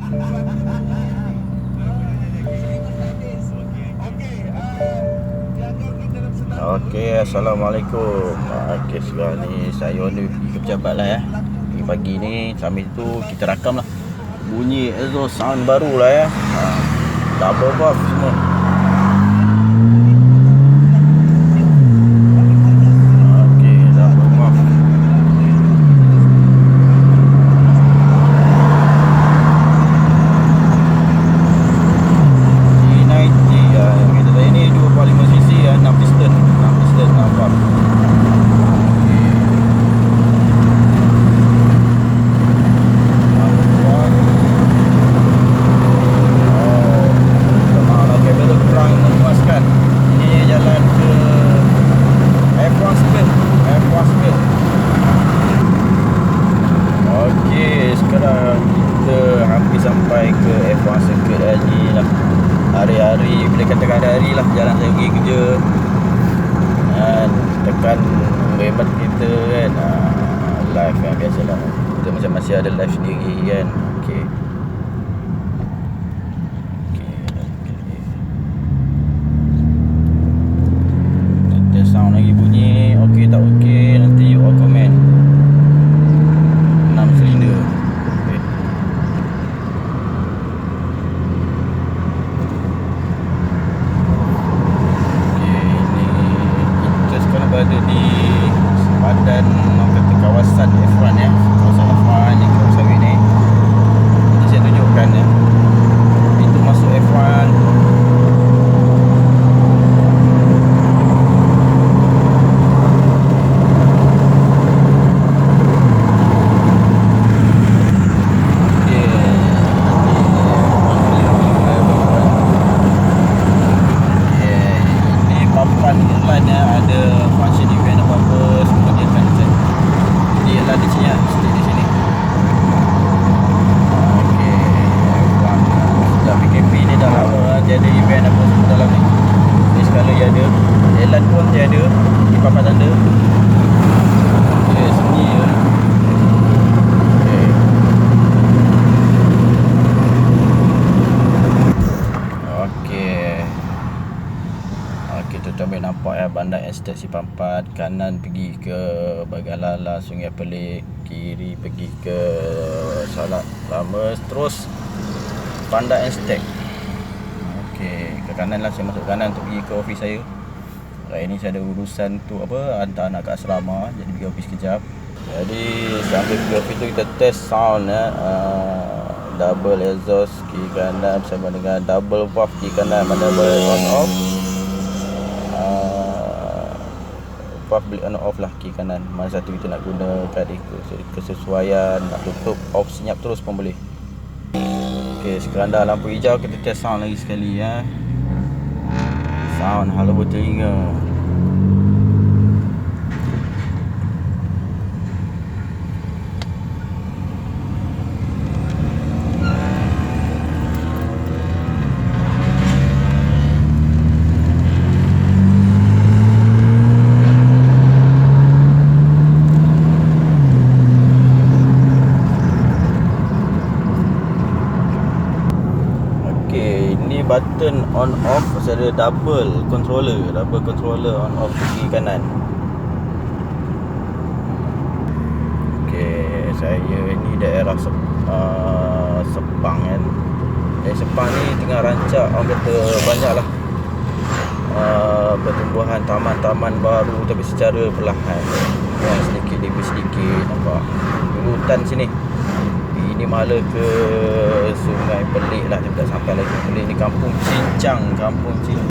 Okey, Assalamualaikum. Okey, sekarang ni saya ni pergi ke pejabat lah ya. Pagi ni sambil tu kita rakam lah bunyi exhaust sound baru lah ya. Double buff semua. Okey, double buff. G90 ya, kereta saya ni 2.5cc ya, 6 piston, 6 buff. Sekarang kita hampir sampai ke F1 circuit ni lah. Hari-hari, bila katakan hari-hari lah jalan saya pergi kerja dan tekan remote kita kan, live kan, biasalah kita macam masih ada live sendiri kan. Okay. Kita sound lagi bunyi okey tak okey, nanti you all comment. 6 silinder. Berada di sepadan kawasan F1 ya, kawasan F1 yang kita bersama ni. Nanti saya tunjukkan ya pintu masuk F1. Ini papan online ya, ada function event apa-apa semua dia akan set. Dia lah di sini, stay di sini. Okey, dah PKP ni dah lama jadi event apa semua dalam ni. Ni sekali ada, Elan pun dia ada di papan tanda. Okey, sini ya. Kita ambil nampak ya bandar estate Simpang 4, kanan pergi ke Bagalala, Sungai Pelik, kiri pergi ke Salak Lama, terus bandar estate. Okey, ke kanan lah, saya masuk kanan untuk pergi ke office saya. Hari ni saya ada urusan tu apa, hantar anak ke asrama, jadi pergi office kejap. Jadi sambil pergi office tu kita test sound ya. Double exhaust kiri kanan bersama dengan double valve kiri kanan, mana boleh on off. Valve boleh on off lah kiri kanan, mana satu kita nak gunakan kesesuaian, nak tutup off senyap terus pun boleh. Okey, sekarang dah lampu hijau, kita test sound lagi sekali ya. Sound halo bertelinga. Button on off ada double controller on off kiri kanan. Okey, saya ni daerah Sepang kan. Sepang ni tengah rancak, orang kata banyaklah pertumbuhan taman-taman baru tapi secara perlahan. Yang sedikit demi sedikit nampak. Dulu hutan sini. Ini mahala ke Sungai Pelik lah, kita tak sampai lagi Pelik ni, Kampung Cincang.